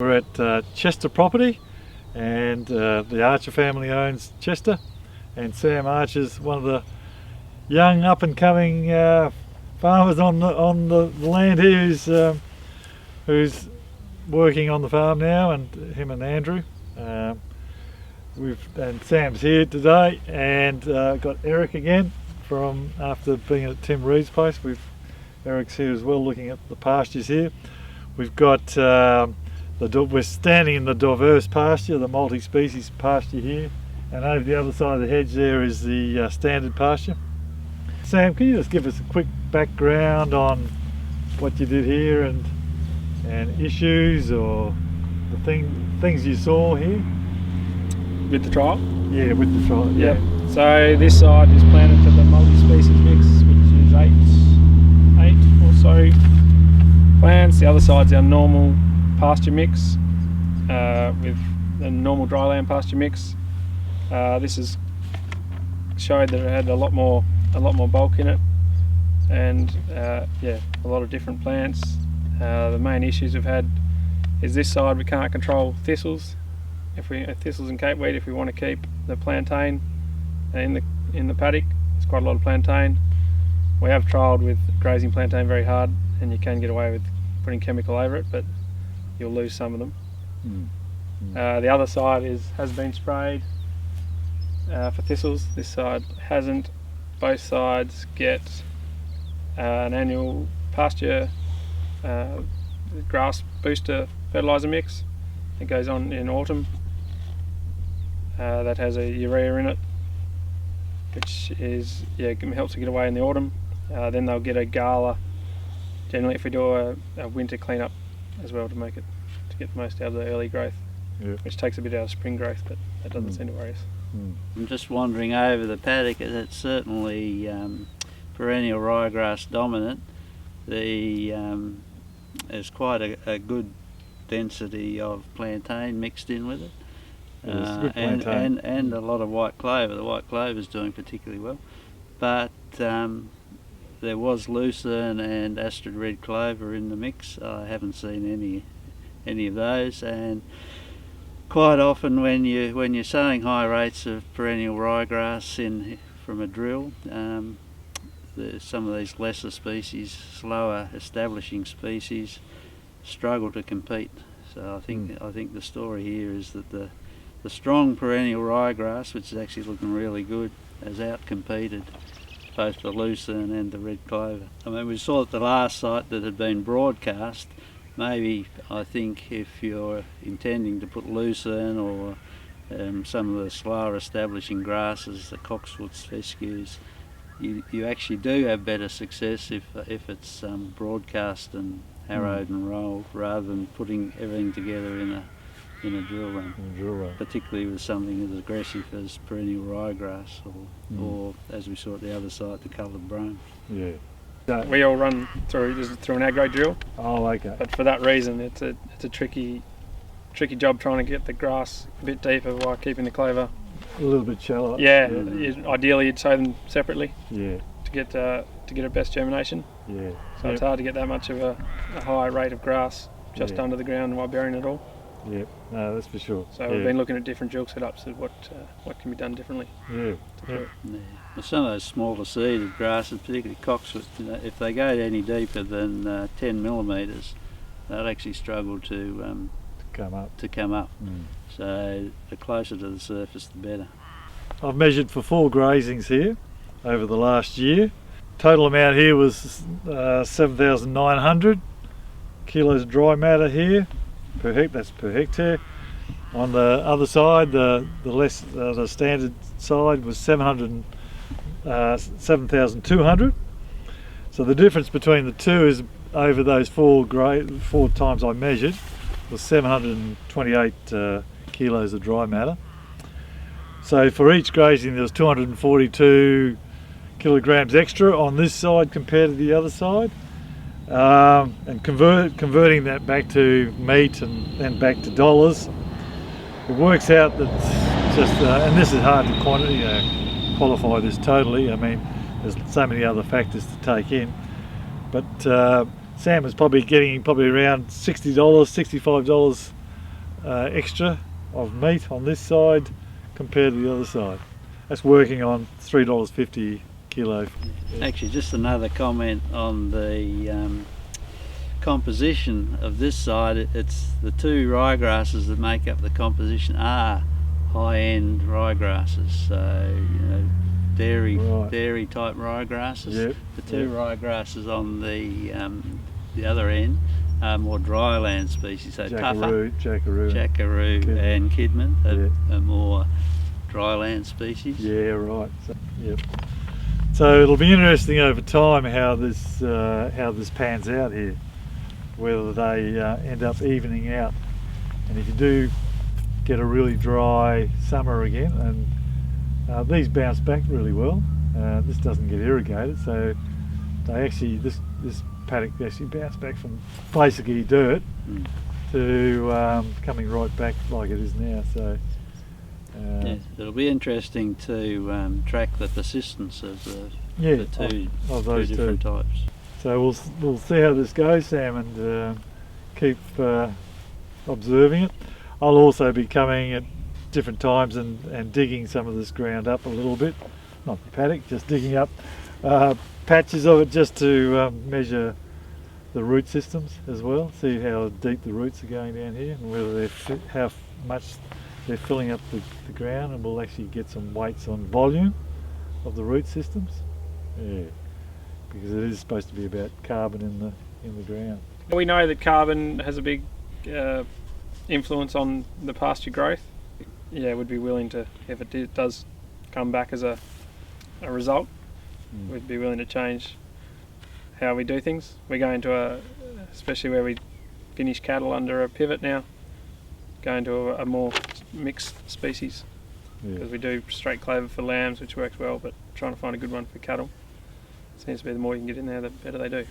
We're at Chester Property, and the Archer family owns Chester, and Sam Archer's one of the young up and coming farmers on the land here who's working on the farm now, and him and Andrew. And Sam's here today, and got Eric again from after being at Tim Reed's place. Eric's here as well, looking at the pastures here. We've got we're standing in the diverse pasture, the multi-species pasture here, and over the other side of the hedge there is the standard pasture. Sam, can you just give us a quick background on what you did here and issues or the things you saw here? With the trial? Yeah, with the trial. Yeah. Yep. So this side is planted to the multi-species mix, which is eight or so plants. The other side's our normal pasture mix with the normal dryland pasture mix. This is showed that it had a lot more bulk in it, and yeah, a lot of different plants. The main issues we've had is this side we can't control thistles. Thistles and capeweed, if we want to keep the plantain in the paddock, there's quite a lot of plantain. We have trialled with grazing plantain very hard, and you can get away with putting chemical over it, but you'll lose some of them. The other side has been sprayed for thistles. This side hasn't. Both sides get an annual pasture grass booster fertiliser mix. It goes on in autumn. That has a urea in it, which helps to get away in the autumn. Then they'll get a gala. Generally, if we do a winter cleanup as well to get the most out of the early growth, which takes a bit out of spring growth, but that doesn't seem to worry us. I'm just wandering over the paddock, and it's certainly perennial ryegrass dominant. There's quite a good density of plantain mixed in with it, and a lot of white clover. The white clover is doing particularly well, but there was lucerne and Astrid red clover in the mix. I haven't seen any of those, and quite often when you're sowing high rates of perennial ryegrass from a drill, some of these lesser species, slower establishing species, struggle to compete. So I think the story here is that the strong perennial ryegrass, which is actually looking really good, has outcompeted both the lucerne and the red clover. I mean, we saw at the last site that had been broadcast. Maybe I think if you're intending to put lucerne or some of the slower establishing grasses, the cockswoods, fescues, you actually do have better success if it's broadcast and harrowed and rolled, rather than putting everything together in a drill run. Particularly with something as aggressive as perennial ryegrass or as we saw at the other site, the coloured brome. Yeah. We all run through an agro drill. Oh, okay. But for that reason, it's a tricky job trying to get the grass a bit deeper while keeping the clover a little bit shallower. Yeah. Ideally, you'd sow them separately. Yeah. To get a best germination. Yeah. So it's hard to get that much of a high rate of grass just under the ground while burying it all. Yeah. No, that's for sure. So we've been looking at different drill setups of what can be done differently. Yeah. Well, some of those smaller seeded grasses, particularly cockswood, if they go any deeper than 10 millimetres, they'll actually struggle to come up. So the closer to the surface, the better. I've measured for 4 grazings here over the last year. Total amount here was 7,900 kilos of dry matter here that's per hectare. On the other side, the standard side was 7,200. So the difference between the two is over those 4 times I measured was 728 kilos of dry matter. So for each grazing there was 242 kilograms extra on this side compared to the other side. And converting that back to meat and then back to dollars, it works out that just and this is hard to qualify this totally. I mean, there's so many other factors to take in, but Sam is probably getting around $60, $65 extra of meat on this side compared to the other side. That's working on $3.50 kilo. Actually, just another comment on the composition of this side. It's the two ryegrasses that make up the composition are high-end ryegrasses. So dairy type ryegrasses. Yep. The two ryegrasses on the other end are more dryland species. So tougher. Jackaroo, Jackaroo and Kidman are more dryland species. Yeah, right. So it'll be interesting over time how this pans out here, whether they end up evening out. And if you do get a really dry summer again, and these bounce back really well. This doesn't get irrigated, so they actually this paddock actually bounced back from basically dirt to coming right back like it is now. So yes, it'll be interesting to track the persistence of the two different types. So we'll see how this goes, Sam, and keep observing it. I'll also be coming at different times and digging some of this ground up a little bit, not the paddock, just digging up patches of it just to measure the root systems as well, see how deep the roots are going down here and whether how much they're filling up the ground, and we'll actually get some weights on volume of the root systems. Yeah, because it is supposed to be about carbon in the ground. We know that carbon has a big influence on the pasture growth. Yeah, we'd be willing to, if it does come back as a result, we'd be willing to change how we do things. We're going to especially where we finish cattle under a pivot now, going to a more mixed species, because we do straight clover for lambs, which works well, but trying to find a good one for cattle seems to be the more you can get in there, the better they do.